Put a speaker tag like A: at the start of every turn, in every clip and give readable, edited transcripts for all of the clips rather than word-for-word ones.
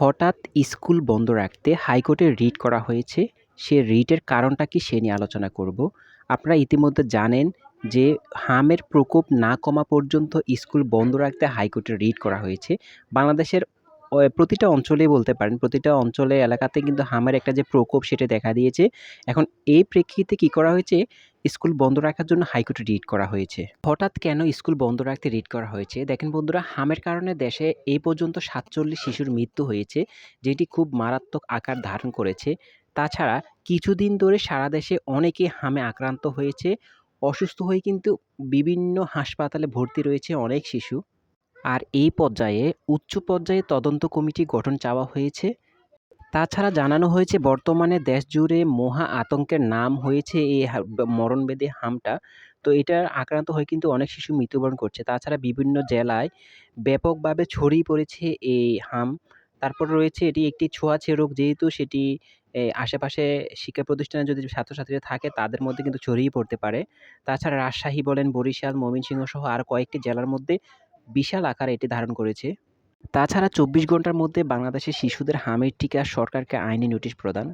A: হঠাৎ স্কুল বন্ধ রাখতে হাইকোর্টে রিট করা হয়েছে। সে রিটের কারণটা কি সে নিয়ে আলোচনা করব। আপনারা ইতিমধ্যে জানেন যে হামের প্রকোপ না কমা পর্যন্ত স্কুল বন্ধ রাখতে হাইকোর্টে রিট করা হয়েছে। বাংলাদেশের প্রতিটা অঞ্চলেই বলতে পারেন, প্রতিটা অঞ্চলে এলাকাতে কিন্তু হামের একটা যে প্রকোপ সেটা দেখা দিয়েছে। এখন এই প্রেক্ষিতে কি করা হয়েছে, স্কুল বন্ধ রাখার জন্য হাইকোর্টে রিট করা হয়েছে। হঠাৎ কেন স্কুল বন্ধ রাখতে রিট করা হয়েছে? দেখেন বন্ধুরা, হামের কারণে দেশে এই পর্যন্ত ৪৭ শিশুর মৃত্যু হয়েছে, যেটি খুব মারাত্মক আকার ধারণ করেছে। তাছাড়া কিছুদিন ধরে সারা দেশে অনেকে হামে আক্রান্ত হয়েছে। অসুস্থ হয়ে কিন্তু বিভিন্ন হাসপাতালে ভর্তি রয়েছে অনেক শিশু। আর এই পর্যায়ে উচ্চ পর্যায়ে তদন্ত কমিটি গঠন চাওয়া হয়েছে। তাছাড়া জানানো হয়েছে বর্তমানে দেশজুড়ে মহা আতঙ্কের নাম হয়েছে এই মরণবেদী হামটা। তো এটার আক্রান্ত হয়ে কিন্তু অনেক শিশু মৃত্যুবরণ করছে। তাছাড়া বিভিন্ন জেলায় ব্যাপকভাবে ছড়িয়ে পড়েছে এই হাম। তারপর রয়েছে এটি একটি ছোঁয়াচে রোগ, যেহেতু সেটি আশেপাশে শিক্ষা প্রতিষ্ঠানে যদি ছাত্রছাত্রীরা থাকে তাদের মধ্যে কিন্তু ছড়িয়ে পড়তে পারে। তাছাড়া রাজশাহী বলেন, বরিশাল, ময়মনসিংহ সহ আরো কয়েকটি জেলার মধ্যে বিশাল আকারে এটি ধারণ করেছে। তাছাড়া ২৪ ঘন্টার মধ্যে বাংলাদেশের শিশুদের হামের টিকা সরকারকে আইনি নোটিশ প্রদান।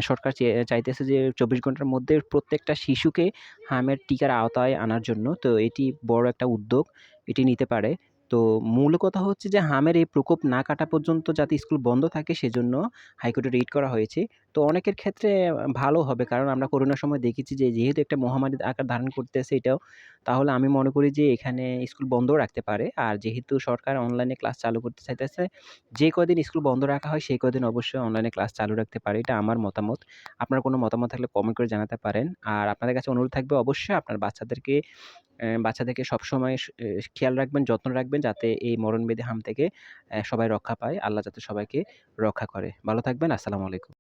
A: সরকার চাইতেছে যে ২৪ ঘন্টার মধ্যে প্রত্যেকটা শিশুকে হামের টিকার আওতায় আনার জন্য। তো এটি বড় একটা উদ্যোগ, এটি নিতে পারে। তো মূল কথা হচ্ছে যে হামের এই প্রকোপ না কাটা পর্যন্ত যাতে স্কুল বন্ধ থাকে সেজন্য হাইকোর্টে রিট করা হয়েছে। তো অনেকের ক্ষেত্রে ভালো হবে, কারণ আমরা করোনার সময় দেখেছি যে যেহেতু একটা মহামারী আকার ধারণ করতেছে এটাও, তাহলে আমি মনে করি যে এখানে স্কুল বন্ধও রাখতে পারে। আর যেহেতু সরকার অনলাইনে ক্লাস চালু করতে চাইতেছে, যে কয়দিন স্কুল বন্ধ রাখা হয় সেই কয়দিন অবশ্যই অনলাইনে ক্লাস চালু রাখতে পারে। এটা আমার মতামত। আপনার কোনো মতামত থাকলে কমেন্ট করে জানাতে পারেন। আর আপনাদের কাছে অনুরোধ থাকবে অবশ্যই আপনার বাচ্চাদেরকে সবসময় খেয়াল রাখবেন, যত্ন রাখবেন যাতে এই মরণবেদী হাম থেকে সবাই রক্ষা পায়। আল্লাহ যাতে সবাইকে রক্ষা করে। ভালো থাকবেন। আসসালামু আলাইকুম।